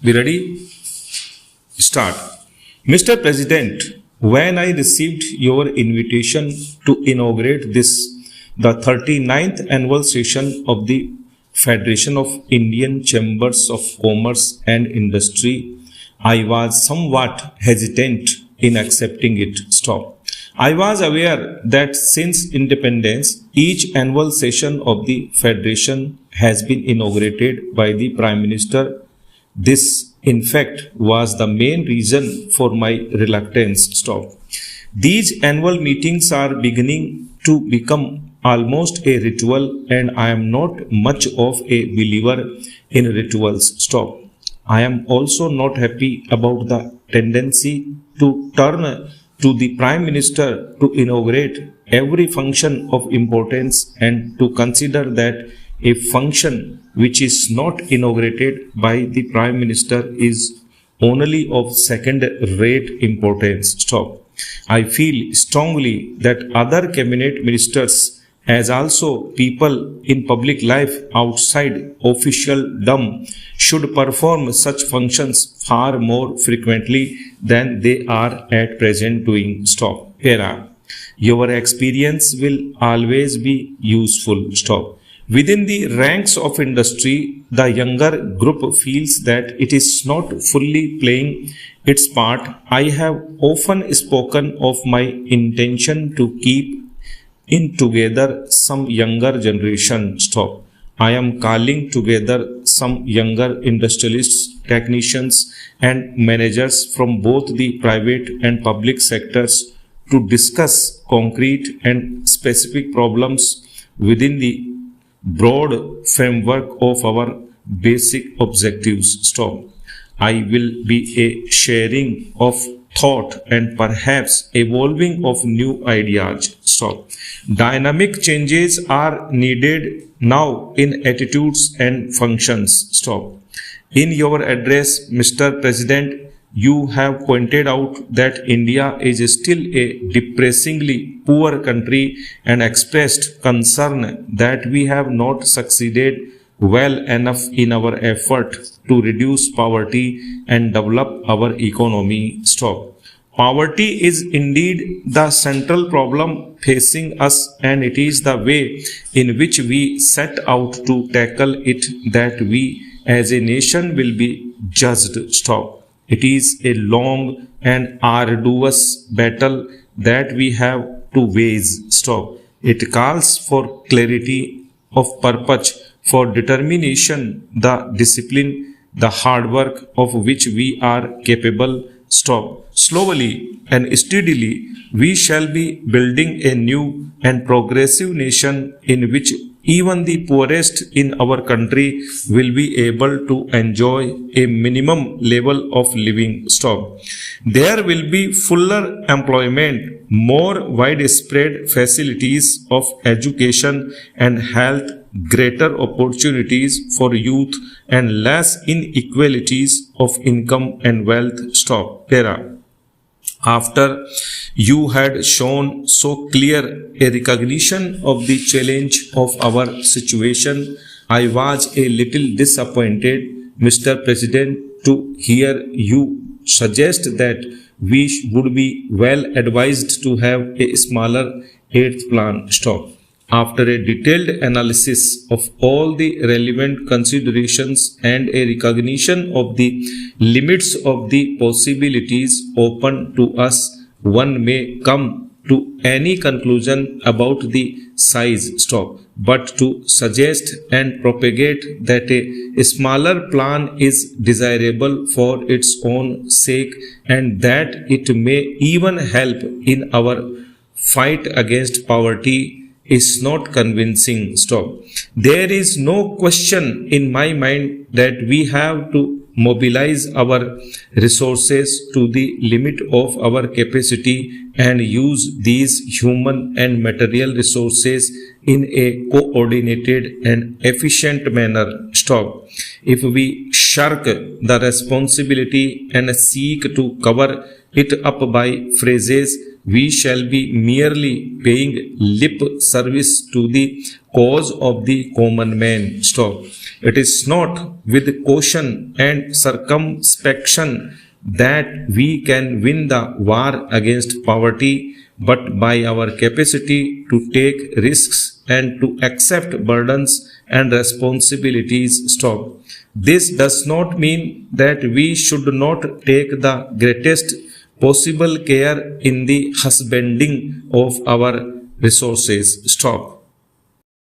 Be ready? Start. Mr. President, when I received your invitation to inaugurate the 39th annual session of the Federation of Indian Chambers of Commerce and Industry, I was somewhat hesitant in accepting it. Stop. I was aware that since independence, each annual session of the Federation has been inaugurated by the Prime Minister. This, in fact, was the main reason for my reluctance. Stop. These annual meetings are beginning to become almost a ritual, and I am not much of a believer in rituals. Stop. I am also not happy about the tendency to turn to the Prime Minister to inaugurate every function of importance and to consider that a function which is not inaugurated by the Prime Minister is only of second-rate importance. Stop. I feel strongly that other cabinet ministers, as also people in public life outside officialdom, should perform such functions far more frequently than they are at present doing. Stop. Para. Your experience will always be useful. Stop. Within the ranks of industry, the younger group feels that it is not fully playing its part. I have often spoken of my intention to keep in together some younger generation. Stop. I am calling together some younger industrialists, technicians and managers from both the private and public sectors to discuss concrete and specific problems within the broad framework of our basic objectives. Stop. I will be a sharing of thought and perhaps evolving of new ideas. Stop. Dynamic changes are needed now in attitudes and functions. Stop. In your address, Mr. President, you have pointed out that India is still a depressingly poor country and expressed concern that we have not succeeded well enough in our effort to reduce poverty and develop our economy. Stop. Poverty is indeed the central problem facing us, and it is the way in which we set out to tackle it that we as a nation will be judged. Stop. It is a long and arduous battle that we have to wage. Stop. It calls for clarity of purpose, for determination, the discipline, the hard work of which we are capable. Stop. Slowly and steadily, we shall be building a new and progressive nation in which even the poorest in our country will be able to enjoy a minimum level of living. Stop. There will be fuller employment, more widespread facilities of education and health, greater opportunities for youth, and less inequalities of income and wealth. Stop. Para. After you had shown so clear a recognition of the challenge of our situation, I was a little disappointed, Mr. President, to hear you suggest that we would be well advised to have a smaller eighth plan. Stop. After a detailed analysis of all the relevant considerations and a recognition of the limits of the possibilities open to us, one may come to any conclusion about the size. Stop. But to suggest and propagate that a smaller plan is desirable for its own sake and that it may even help in our fight against poverty is not convincing. Stop. There is no question in my mind that we have to mobilize our resources to the limit of our capacity and use these human and material resources in a coordinated and efficient manner. Stop. If we shirk the responsibility and seek to cover it up by phrases we shall be merely paying lip service to the cause of the common man. Stop. It is not with caution and circumspection that we can win the war against poverty, but by our capacity to take risks and to accept burdens and responsibilities. Stop. This does not mean that we should not take the greatest possible care in the husbanding of our resources. Stop.